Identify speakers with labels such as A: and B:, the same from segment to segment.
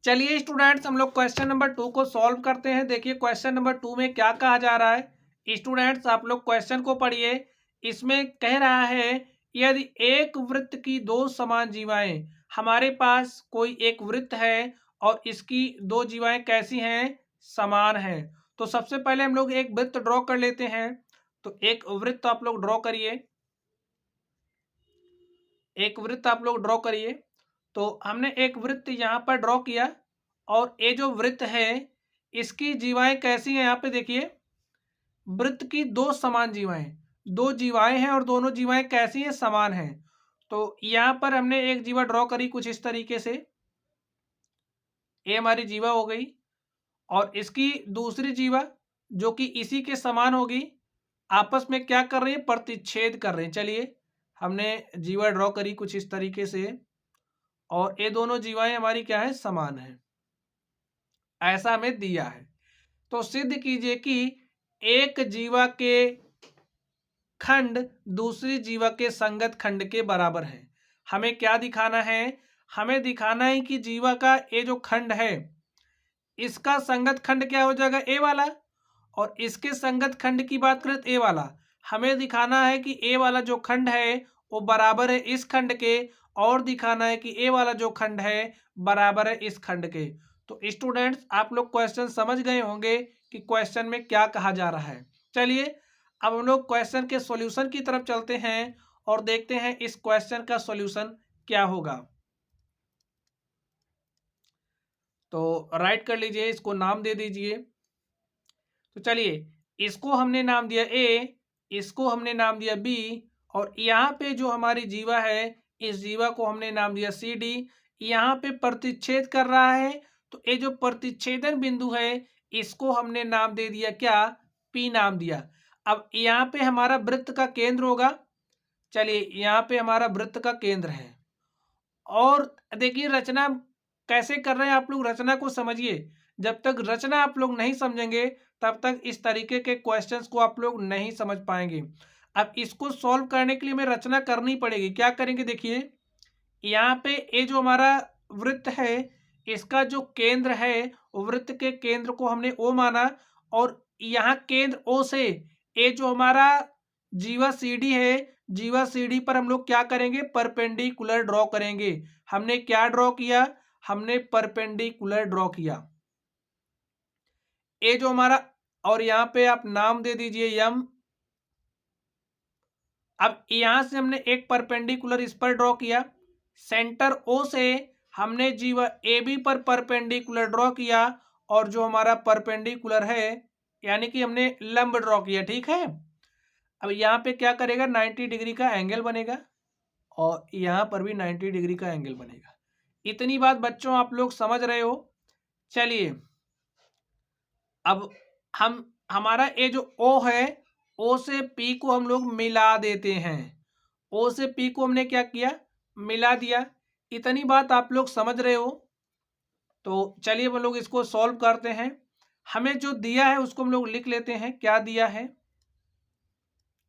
A: चलिए स्टूडेंट्स, हम लोग क्वेश्चन नंबर 2 को सॉल्व करते हैं। देखिए क्वेश्चन नंबर 2 में क्या कहा जा रहा है। स्टूडेंट्स आप लोग क्वेश्चन को पढ़िए। इसमें कह रहा है यदि एक वृत्त की दो समान जीवाएं, हमारे पास कोई एक वृत्त है और इसकी दो जीवाएं कैसी हैं, समान हैं। तो सबसे पहले हम लोग एक वृत्त ड्रॉ कर लेते हैं। तो एक वृत्त आप लोग ड्रॉ करिए, एक वृत्त आप लोग ड्रॉ करिए। तो हमने एक वृत्त यहाँ पर ड्रॉ किया और ये जो वृत्त है इसकी जीवाएं कैसी हैं, यहाँ पे देखिए वृत्त की दो समान जीवाएं, दो जीवाएं हैं और दोनों जीवाएं कैसी हैं, समान हैं। तो यहाँ पर हमने एक जीवा ड्रॉ करी कुछ इस तरीके से, ये हमारी जीवा हो गई। और इसकी दूसरी जीवा जो कि इसी के समान होगी, आपस में क्या कर रही है, प्रतिच्छेद कर रहे हैं। चलिए हमने जीवा ड्रॉ करी कुछ इस तरीके से और ये दोनों जीवाएं हमारी क्या है, समान है, ऐसा हमें दिया है। तो सिद्ध कीजिए कि एक जीवा के खंड दूसरी जीवा के संगत खंड के बराबर है। हमें क्या दिखाना है, हमें दिखाना है कि जीवा का ये जो खंड है इसका संगत खंड क्या हो जाएगा, ए वाला, और इसके संगत खंड की बात करें तो ए वाला। हमें दिखाना है कि ए वाला जो खंड है वो बराबर है इस खंड के, और दिखाना है कि ए वाला जो खंड है बराबर है इस खंड के। तो स्टूडेंट्स आप लोग क्वेश्चन समझ गए होंगे कि क्वेश्चन में क्या कहा जा रहा है। चलिए अब हम लोग क्वेश्चन के सॉल्यूशन की तरफ चलते हैं और देखते हैं इस क्वेश्चन का सॉल्यूशन क्या होगा। तो राइट कर लीजिए, इसको नाम दे दीजिए। तो चलिए इसको हमने नाम दिया ए, इसको हमने नाम दिया बी, और यहाँ पे जो हमारी जीवा है इस जीवा को हमने नाम दिया सी डी। यहाँ पे प्रतिच्छेद कर रहा है, तो ये जो प्रतिच्छेदन बिंदु है इसको हमने नाम दे दिया क्या, पी नाम दिया। अब यहाँ पे हमारा वृत्त का केंद्र होगा। चलिए यहाँ पे हमारा वृत्त का केंद्र है। और देखिए रचना कैसे कर रहे हैं आप लोग, रचना को समझिए। जब तक रचना आप लोग नहीं समझेंगे तब तक इस तरीके के क्वेश्चंस को आप लोग नहीं समझ पाएंगे। अब इसको सॉल्व करने के लिए हमें रचना करनी पड़ेगी। क्या करेंगे, देखिए यहाँ पे ये जो हमारा वृत्त है इसका जो केंद्र है, वृत्त के केंद्र को हमने ओ माना, और यहाँ केंद्र ओ से ये जो हमारा जीवा सीडी है, जीवा सीडी पर हम लोग क्या करेंगे, परपेंडिकुलर ड्रॉ करेंगे। हमने क्या ड्रॉ किया, हमने परपेंडिकुलर ड्रॉ किया। ये जो हमारा, और यहाँ पे आप नाम दे दीजिए यम। अब यहां से हमने एक परपेंडिकुलर इस पर ड्रॉ किया, सेंटर ओ से हमने जीवा ए बी पर परपेंडिकुलर ड्रॉ किया, और जो हमारा परपेंडिकुलर है यानी कि हमने लंब ड्रॉ किया, ठीक है। अब यहाँ पे क्या करेगा, 90 डिग्री का एंगल बनेगा, और यहाँ पर भी 90 डिग्री का एंगल बनेगा। इतनी बात बच्चों आप लोग समझ रहे हो। चलिए अब हम हमारा ये जो ओ है, ओ से पी को हम लोग मिला देते हैं। ओ से पी को हमने क्या किया, मिला दिया। इतनी बात आप लोग समझ रहे हो। तो चलिए हम लोग इसको सॉल्व करते हैं। हमें जो दिया है उसको हम लोग लिख लेते हैं। क्या दिया है,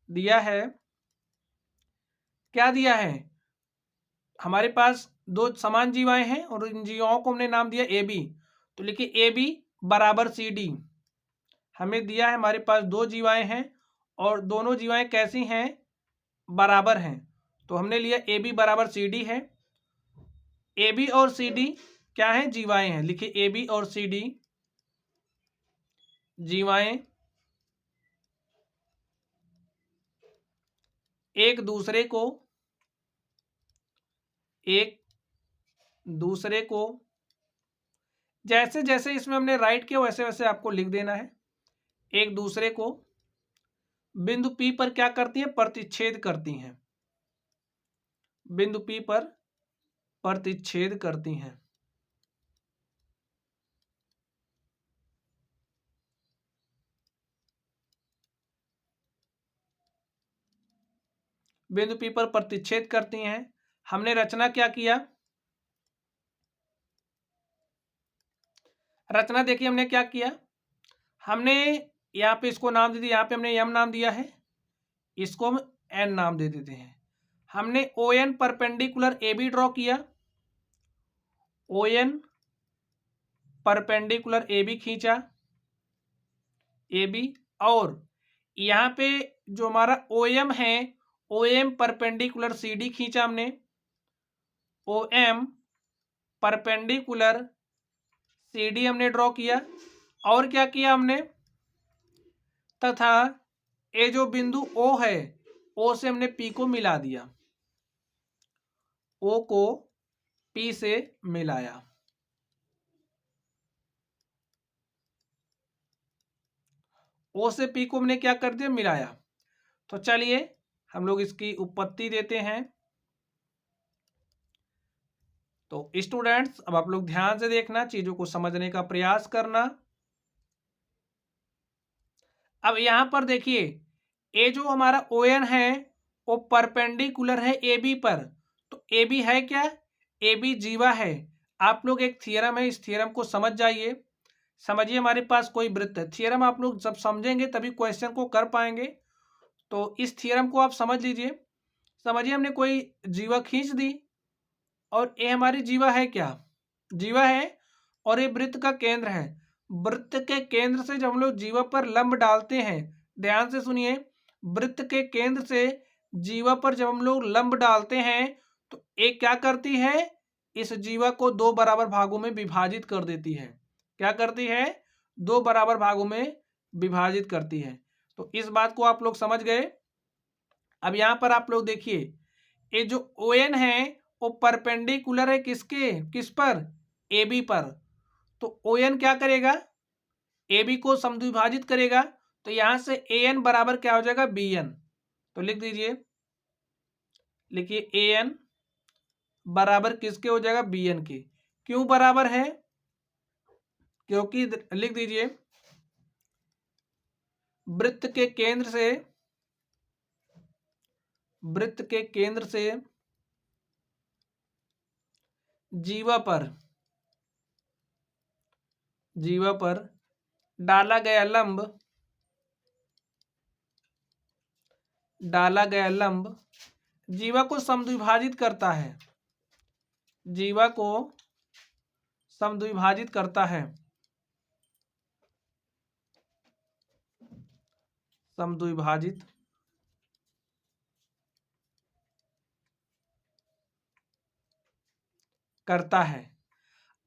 A: दिया है, क्या दिया है, हमारे पास दो समान जीवाएं हैं और इन जीवाओं को हमने नाम दिया ए बी। तो लिखिए ए बी बराबर सी डी। हमें दिया है हमारे पास दो जीवाएं हैं और दोनों जीवाएं कैसी हैं, बराबर हैं। तो हमने लिया ए बी बराबर सी डी है। ए बी और सी डी क्या है, जीवाएं हैं। लिखिए ए बी और सी डी जीवाएं एक दूसरे को, एक दूसरे को, जैसे जैसे इसमें हमने राइट किया वैसे वैसे आपको लिख देना है। एक दूसरे को बिंदु P पर क्या करती हैं, प्रतिच्छेद करती हैं। बिंदु P पर प्रतिच्छेद करती हैं। बिंदु P पर प्रतिच्छेद करती हैं। हमने रचना क्या किया, रचना देखिए हमने क्या किया, हमने यहाँ पे इसको नाम दे दिया, यहाँ पे हमने एम नाम दिया है, इसको हम एन नाम दे देते हैं। हमने O N perpendicular A B draw किया, O N perpendicular A B खींचा, ए बी, और यहाँ पे जो हमारा ओ एम है, O M perpendicular C D खींचा हमने, O M perpendicular C D हमने ड्रॉ किया। और क्या किया हमने, तथा ये जो बिंदु ओ है, ओ से हमने पी को मिला दिया, ओ को पी से मिलाया। ओ से पी को हमने क्या कर दिया, मिलाया। तो चलिए हम लोग इसकी उत्पत्ति देते हैं। तो स्टूडेंट्स अब आप लोग ध्यान से देखना, चीजों को समझने का प्रयास करना। अब यहां पर देखिए, ए जो हमारा ओ एन है वो परपेंडिकुलर है ए बी पर। तो ए बी है क्या, ए बी जीवा है। आप लोग एक थियरम है, इस थियरम को समझ जाइए। समझिए हमारे पास कोई वृत्त है, थियरम आप लोग जब समझेंगे तभी क्वेश्चन को कर पाएंगे। तो इस थियरम को आप समझ लीजिए। समझिए हमने कोई जीवा खींच दी और ये हमारी जीवा है, क्या जीवा है, और ये वृत्त का केंद्र है। वृत्त के केंद्र से जब हम लोग जीवा पर लंब डालते हैं, ध्यान से सुनिए, वृत्त के केंद्र से जीवा पर जब हम लोग लंब डालते हैं तो एक क्या करती है, इस जीवा को दो बराबर भागों में विभाजित कर देती है। क्या करती है, दो बराबर भागों में विभाजित करती है। तो इस बात को आप लोग समझ गए। अब यहां पर आप लोग देखिए, ये जो ओ एन है वो परपेंडिकुलर है किसके, किस पर, ए बी पर। तो ओ एन क्या करेगा, ए बी को समद्विभाजित करेगा। तो यहां से ए एन बराबर क्या हो जाएगा, बी एन। तो लिख दीजिए, लिखिए ए एन बराबर किसके हो जाएगा, बी एन के। क्यों बराबर है, क्योंकि लिख दीजिए, वृत्त के केंद्र से, वृत्त के केंद्र से जीवा पर, जीवा पर डाला गया लंब, डाला गया लंब जीवा को समद्विभाजित करता है, जीवा को समद्विभाजित करता है, समद्विभाजित करता है।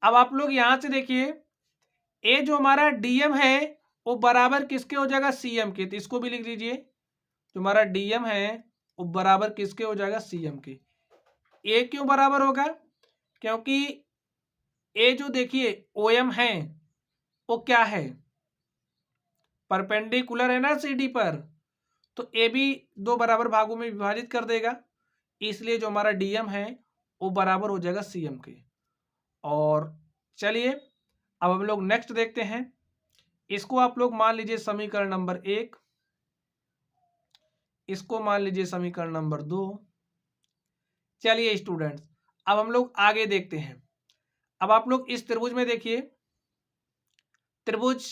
A: अब आप लोग यहां से देखिए, ए जो हमारा डीएम है वो बराबर किसके हो जाएगा, सीएम के। तो इसको भी लिख लीजिए, जो हमारा डीएम है वो बराबर किसके हो जाएगा, सीएम के। ए क्यों बराबर होगा, क्योंकि ए जो देखिए ओएम है वो क्या है, परपेंडिकुलर है ना सीडी पर। तो ए भी दो बराबर भागों में विभाजित कर देगा, इसलिए जो हमारा डीएम है वो बराबर हो जाएगा सीएम के। और चलिए अब हम लोग नेक्स्ट देखते हैं। इसको आप लोग मान लीजिए समीकरण नंबर 1, इसको मान लीजिए समीकरण नंबर 2। चलिए स्टूडेंट्स अब हम लोग आगे देखते हैं। अब आप लोग इस त्रिभुज में देखिए, त्रिभुज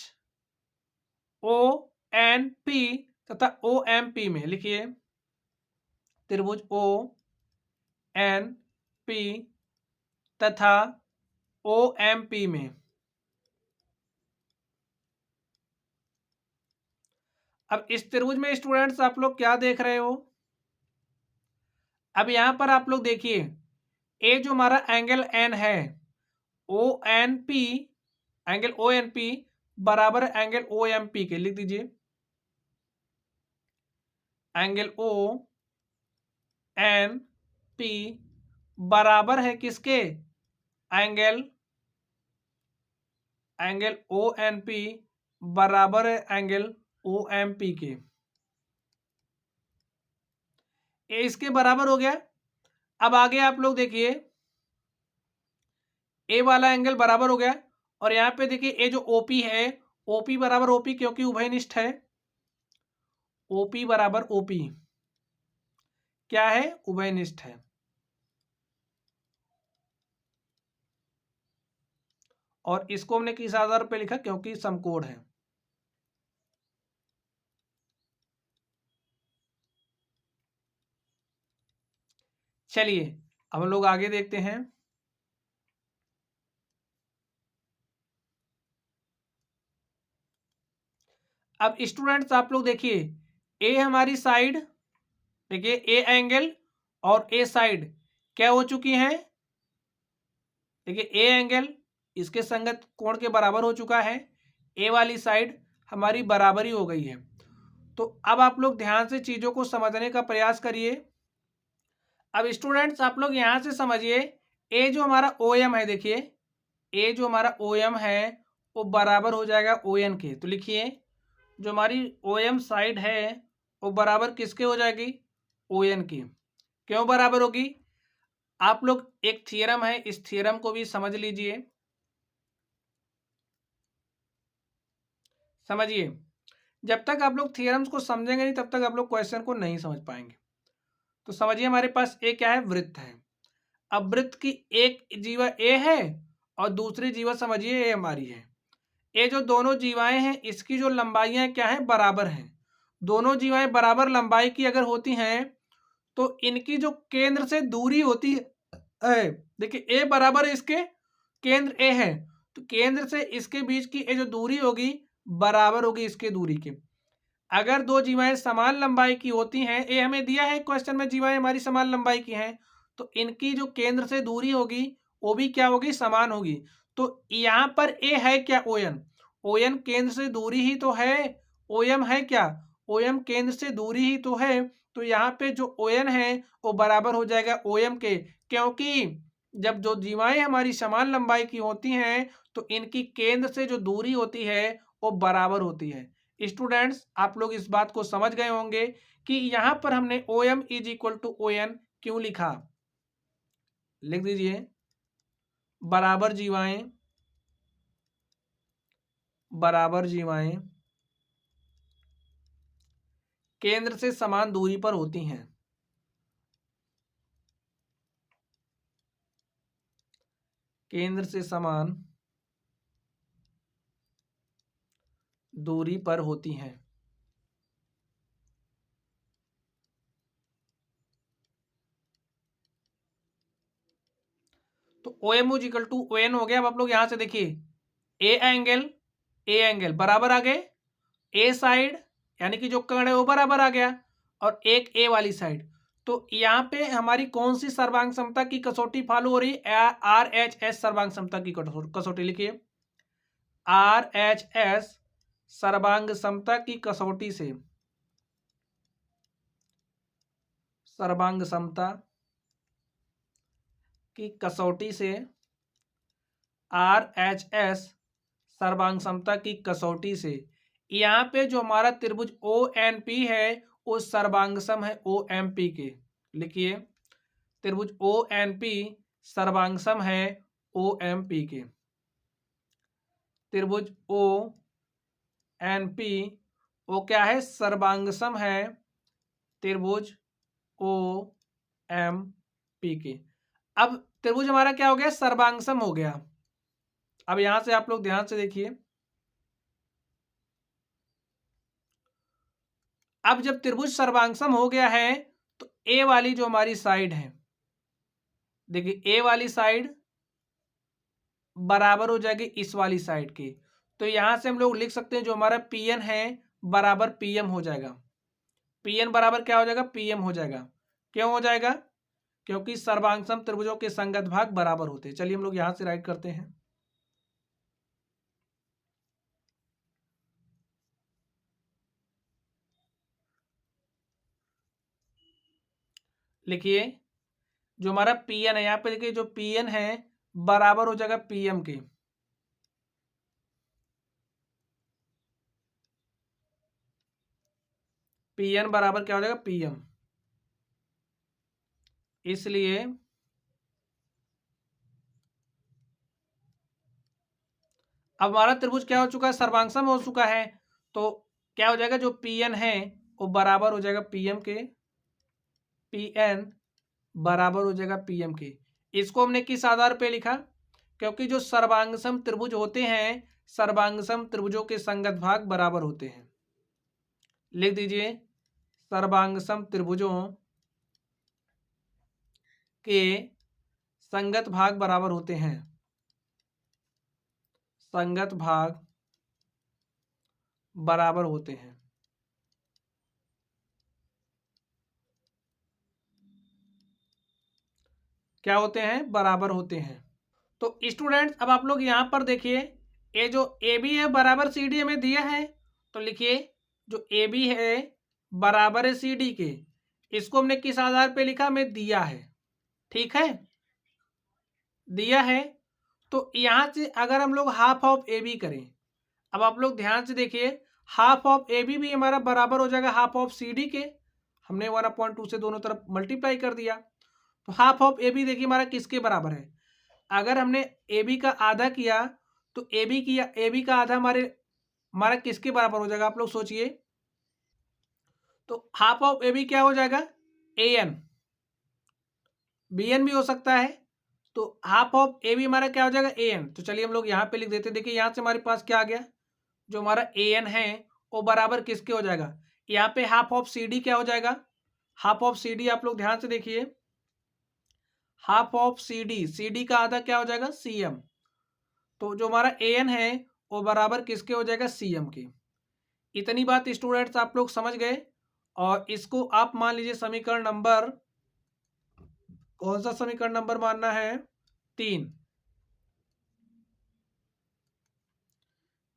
A: ओ एन पी तथा ओ एम पी में लिखिए, त्रिभुज ओ एन पी तथा ओ एम पी में। अब इस त्रिभुज में स्टूडेंट्स आप लोग क्या देख रहे हो, अब यहां पर आप लोग देखिए, ए जो हमारा एंगल एन है, O N P, angle O N P बराबर एंगल ओ एम पी के। लिख दीजिए, एंगल ओ एन पी बराबर है किसके, angle, angle O N P बराबर है एंगल ओ एम पी के। ये इसके बराबर हो गया। अब आगे आप लोग देखिए, ए वाला एंगल बराबर हो गया, और यहां पे देखिए ए जो ओपी है, ओपी बराबर ओपी, क्योंकि उभयनिष्ठ है। ओपी बराबर ओपी क्या है, उभयनिष्ठ है। और इसको हमने किस आधार पे लिखा, क्योंकि समकोण है। चलिए अब हम लोग आगे देखते हैं। अब स्टूडेंट्स आप लोग देखिए, ए हमारी साइड, देखिए ए एंगल और ए साइड क्या हो चुकी हैं, देखिए ए एंगल इसके संगत कोण के बराबर हो चुका है, ए वाली साइड हमारी बराबरी हो गई है। तो अब आप लोग ध्यान से चीजों को समझने का प्रयास करिए। अब स्टूडेंट्स आप लोग यहां से समझिए, ए जो हमारा ओ एम है, देखिए ए जो हमारा ओ एम है वो बराबर हो जाएगा ओ एन के। तो लिखिए जो हमारी ओ एम साइड है वो बराबर किसके हो जाएगी, ओ एन की। क्यों बराबर होगी, आप लोग एक थियरम है, इस थियरम को भी समझ लीजिए। समझिए, जब तक आप लोग थियरम्स को समझेंगे नहीं तब तक आप लोग क्वेश्चन को नहीं समझ पाएंगे। तो समझिए हमारे पास ए क्या है, वृत्त है। अब वृत्त की एक जीवा ए है और दूसरी जीवा समझिए ए हमारी है। ये जो दोनों जीवाएं हैं इसकी जो लंबाइयां क्या है, बराबर हैं। दोनों जीवाएं बराबर लंबाई की अगर होती हैं तो इनकी जो केंद्र से दूरी होती है, देखिए ए बराबर इसके केंद्र ए है, तो केंद्र से इसके बीच की ये जो दूरी होगी बराबर होगी इसके दूरी के। अगर दो जीवाएं समान लंबाई की होती हैं, ये हमें दिया है क्वेश्चन में जीवाएं हमारी समान लंबाई की हैं, तो इनकी जो केंद्र से दूरी होगी वो भी क्या होगी, समान होगी। तो यहाँ पर ए है क्या, ओएन, ओएन केंद्र से दूरी ही तो है, ओएम है क्या, ओएम केंद्र से दूरी ही तो है। तो यहाँ पे जो ओएन है वो बराबर हो जाएगा ओएम के, क्योंकि जब जो जीवाएं हमारी समान लंबाई की होती हैं तो इनकी केंद्र से जो दूरी होती है वो बराबर होती है। स्टूडेंट्स आप लोग इस बात को समझ गए होंगे कि यहां पर हमने O M is equal to O N क्यों लिखा। लिख दीजिए, बराबर जीवाएं, बराबर जीवाएं केंद्र से समान दूरी पर होती हैं, केंद्र से समान दूरी पर होती हैं। तो O M is equal to O N हो गया। अब आप लोग यहां से देखिए, ए एंगल, ए एंगल बराबर आ गए, ए साइड यानी कि जो कर्ण है वो बराबर आ गया, और एक ए वाली साइड। तो यहाँ पे हमारी कौन सी सर्वांग समता की कसौटी फॉलो हो रही है, आर एच एस सर्वांग समता की कसौटी। लिखिए आर एच एस सर्वांग समता की कसौटी से, सर्वांग समता की कसौटी से, आर एच एस सर्वांग समता की कसौटी से यहाँ पे जो हमारा त्रिभुज ओ एन पी है वो सर्वांग सम है ओ एम पी के। लिखिए त्रिभुज ओ एन पी सर्वांग सम है ओ एम पी के। त्रिभुज ओ एन पी वो क्या है, सर्वांग सम है त्रिभुज ओ एम पी के। अब त्रिभुज हमारा क्या हो गया, सर्वांग सम हो गया। अब यहां से आप लोग ध्यान से देखिए, अब जब त्रिभुज सर्वांगसम हो गया है तो ए वाली जो हमारी साइड है, देखिए ए वाली साइड बराबर हो जाएगी इस वाली साइड की। तो यहां से हम लोग लिख सकते हैं जो हमारा पी एन है बराबर पी एम हो जाएगा। पी एन बराबर क्या हो जाएगा, पी एम हो जाएगा। क्यों हो जाएगा, क्योंकि सर्वांगसम त्रिभुजों के संगत भाग बराबर होते हैं। चलिए हम लोग यहां से राइट करते हैं। लिखिए जो हमारा पी एन है, यहाँ पे देखिए जो पी एन है बराबर हो जाएगा पी एम के। पी एन बराबर क्या हो जाएगा, पी एम। इसलिए अब हमारा त्रिभुज क्या हो चुका है, सर्वांगसम हो चुका है। तो क्या हो जाएगा, जो पी एन है वो बराबर हो जाएगा पी एम के। पी एन बराबर हो जाएगा पी एम के। इसको हमने किस आधार पे लिखा, क्योंकि जो सर्वांगसम त्रिभुज होते हैं सर्वांगसम त्रिभुजों के संगत भाग बराबर होते हैं। लिख दीजिए सर्वांगसम त्रिभुजों के संगत भाग बराबर होते हैं। संगत भाग बराबर होते हैं। क्या होते हैं? बराबर होते हैं। तो स्टूडेंट्स अब आप लोग यहाँ पर देखिए, ये जो ए बी है बराबर सी डी हमें दिया है, तो लिखिए जो ए बी है बराबर है सी डी के, इसको हमने किस आधार पे लिखा? हमें दिया है, ठीक है, दिया है। तो यहाँ से अगर हम लोग हाफ ऑफ ए बी करें, अब आप लोग ध्यान से देखिए, हाफ ऑफ ए बी भी हमारा बराबर हो जाएगा हाफ ऑफ सी डी के, हमने 1/2 से दोनों तरफ मल्टीप्लाई कर दिया। तो हाफ ऑफ ए बी देखिए हमारा किसके बराबर है? अगर हमने ए बी का आधा किया तो ए बी का आधा हमारा किसके बराबर हो जाएगा? आप लोग सोचिए। तो हाफ ऑफ ए बी क्या हो जाएगा? ए एन, बी एन भी हो सकता है। तो हाफ ऑफ ए बी हमारा क्या हो जाएगा? ए एन। तो चलिए हम लोग यहाँ पे लिख देते हैं। देखिए यहाँ से हमारे पास क्या आ गया? जो हमारा ए एन है वो बराबर किसके हो जाएगा? यहाँ पे हाफ ऑफ सी डी क्या हो जाएगा? हाफ ऑफ सी डी आप लोग ध्यान से देखिए, हाफ ऑफ सी डी का आधा क्या हो जाएगा? C M. तो जो हमारा ए एन है वो बराबर किसके हो जाएगा? सी एम के। इतनी बात स्टूडेंट्स आप लोग समझ गए। और इसको आप मान लीजिए समीकरण नंबर, कौन सा समीकरण नंबर मानना है? 3।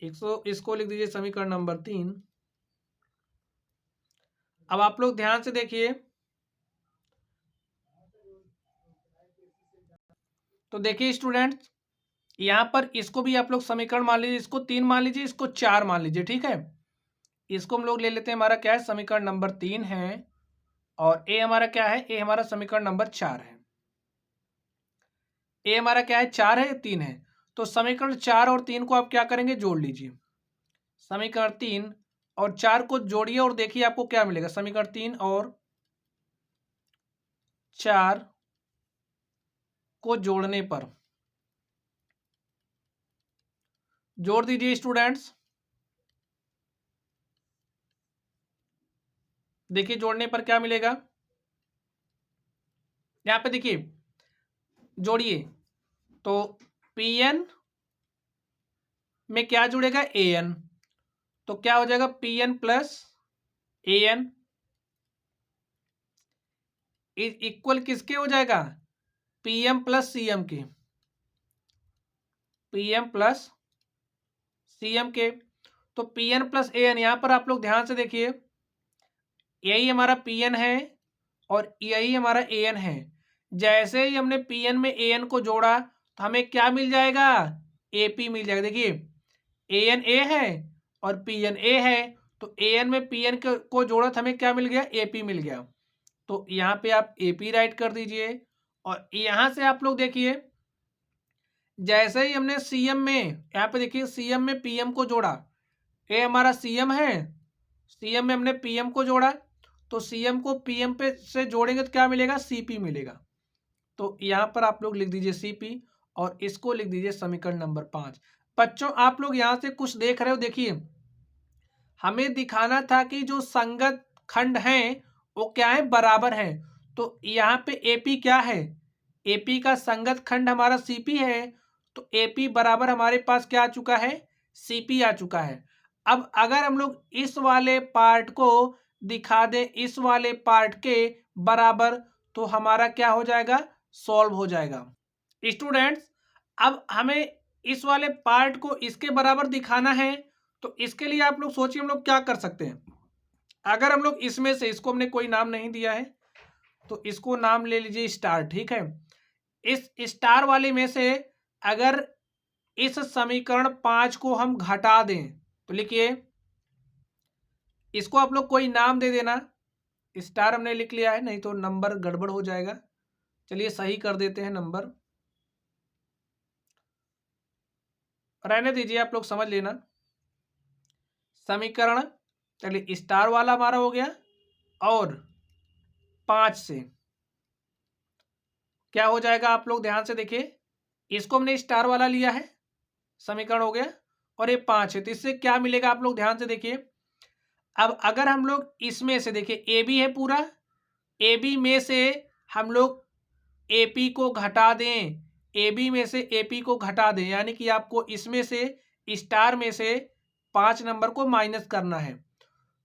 A: इसको लिख दीजिए समीकरण नंबर 3। अब आप लोग ध्यान से देखिए, तो देखिए स्टूडेंट्स यहां पर इसको भी आप लोग समीकरण मान लीजिए, इसको 3 मान लीजिए, इसको 4 मान लीजिए, ठीक है। इसको हम लोग ले लेते हैं, हमारा क्या है? समीकरण नंबर 3 है। और ए हमारा क्या है? ए हमारा समीकरण नंबर 4 है। ए हमारा क्या है? 4 है, 3 है। तो समीकरण 4 और 3 को आप क्या करेंगे? जोड़ लीजिए। समीकरण 3 और 4 को जोड़िए और देखिए आपको क्या मिलेगा। समीकरण 3 और 4 को जोड़ने पर, जोड़ दीजिए स्टूडेंट्स। देखिए जोड़ने पर क्या मिलेगा? यहां पे देखिए जोड़िए, तो पी एन में क्या जुड़ेगा? A N. तो क्या हो जाएगा? P N plus A N equal किसके हो जाएगा? P M plus C M के, P M plus C M के। तो P N plus A N, यहां पर आप लोग ध्यान से देखिए, यही हमारा पी एन है और यही हमारा ए एन है। जैसे ही हमने पी एन में ए एन को जोड़ा तो हमें क्या मिल जाएगा? ए पी मिल जाएगा। देखिए ए एन ए है और पी एन ए है, तो ए एन में पी एन को जोड़ा तो हमें क्या मिल गया? ए पी मिल गया। तो यहाँ पे आप ए पी राइट कर दीजिए। और यहाँ से आप लोग देखिए, जैसे ही हमने सी एम में, यहाँ पे देखिए सी एम में पी एम को जोड़ा, ए हमारा सी एम है, सी एम में हमने पी एम को जोड़ा, तो सी एम को पी एम पे से जोड़ेंगे तो क्या मिलेगा? सी पी मिलेगा। तो यहाँ पर आप लोग लिख दीजिए सी पी और इसको लिख दीजिए समीकरण नंबर 5। बच्चों आप लोग यहाँ से कुछ देख रहे हो, देखिए हमें दिखाना था कि जो संगत खंड हैं वो क्या है? बराबर है। तो यहाँ पे एपी क्या है? एपी का संगत खंड हमारा सीपी है। तो एपी बराबर हमारे पास क्या आ चुका है? सीपी आ चुका है। अब अगर हम लोग इस वाले पार्ट को दिखा दें इस वाले पार्ट के बराबर, तो हमारा क्या हो जाएगा? सॉल्व हो जाएगा। स्टूडेंट्स अब हमें इस वाले पार्ट को इसके बराबर दिखाना है, तो इसके लिए आप लोग सोचिए हम लोग क्या कर सकते हैं। अगर हम लोग इसमें से, इसको हमने कोई नाम नहीं दिया है तो इसको नाम ले लीजिए स्टार, ठीक है। इस स्टार वाले में से अगर इस समीकरण 5 को हम घटा दें तो लिखिए, इसको आप लोग कोई नाम दे देना। स्टार हमने लिख लिया है, नहीं तो नंबर गड़बड़ हो जाएगा। चलिए सही कर देते हैं, नंबर रहने दीजिए, आप लोग समझ लेना। समीकरण चलिए स्टार वाला हमारा हो गया, और 5 से क्या हो जाएगा? आप लोग ध्यान से देखिए, इसको हमने स्टार वाला लिया है, समीकरण हो गया, और ये 5 है, तो इससे क्या मिलेगा? आप लोग ध्यान से देखिए। अब अगर हम लोग इसमें से देखिए, ए बी है पूरा, ए बी में से हम लोग ए पी को घटा दें, ए बी में से ए पी को घटा दें, यानी कि आपको इसमें से स्टार में से 5 नंबर को माइनस करना है।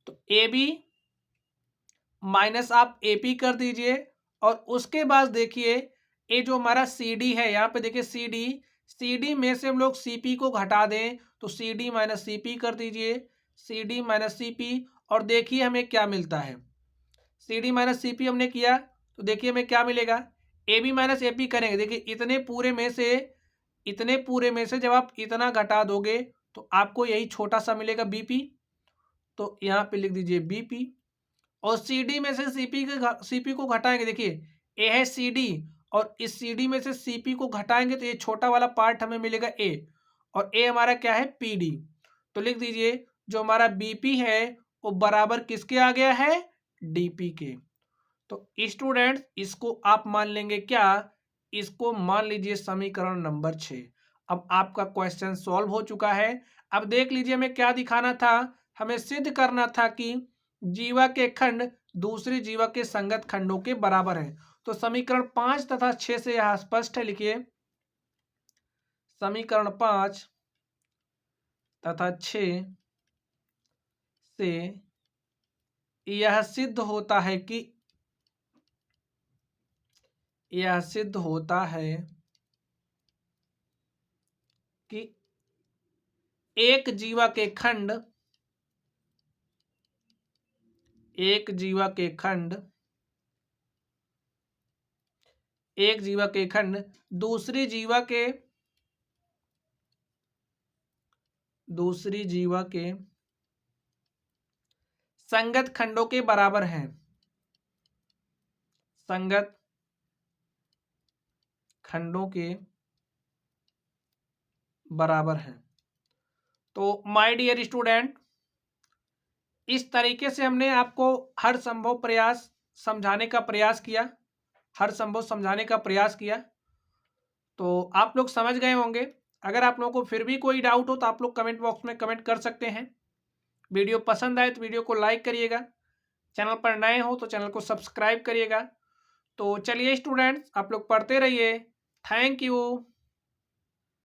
A: तो ए बी माइनस आप ए पी कर दीजिए और उसके बाद देखिए ये जो हमारा सी डी है, यहाँ पे देखिए सी डी में से हम लोग सी पी को घटा दें तो C D minus C P कर दीजिए, C D minus C P, और देखिए हमें क्या मिलता है। C D minus C P हमने किया तो देखिए हमें क्या मिलेगा, A B minus A P करेंगे। देखिए इतने पूरे में से जब आप इतना घटा दोगे तो आपको यही छोटा सा मिलेगा बी पी, तो यहाँ पे लिख दीजिए बी पी। और सी डी में से सी पी को घटाएंगे, देखिए ए है सी डी और इस सी डी में से सी पी को घटाएंगे तो ये छोटा वाला पार्ट हमें मिलेगा ए, और ए हमारा क्या है पी डी। तो लिख दीजिए जो हमारा बी पी है वो बराबर किसके आ गया है, डी पी के। तो स्टूडेंट्स इसको आप मान लेंगे क्या, इसको मान लीजिए समीकरण नंबर 6। अब आपका क्वेश्चन सॉल्व हो चुका है। अब देख लीजिए हमें क्या दिखाना था, हमें सिद्ध करना था कि जीवा के खंड दूसरी जीवा के संगत खंडों के बराबर है। तो समीकरण 5 तथा 6 से यह स्पष्ट है, लिखिए समीकरण 5 तथा 6 से यह सिद्ध होता है कि एक जीवा के खंड दूसरी जीवा के संगत खंडों के बराबर हैं, संगत खंडों के बराबर है। तो माय डियर स्टूडेंट, इस तरीके से हमने आपको हर संभव समझाने का प्रयास किया। तो आप लोग समझ गए होंगे। अगर आप लोगों को फिर भी कोई डाउट हो तो आप लोग कमेंट बॉक्स में कमेंट कर सकते हैं। वीडियो पसंद आए तो वीडियो को लाइक करिएगा, चैनल पर नए हो तो चैनल को सब्सक्राइब करिएगा। तो चलिए स्टूडेंट्स आप लोग पढ़ते रहिए। Thank you.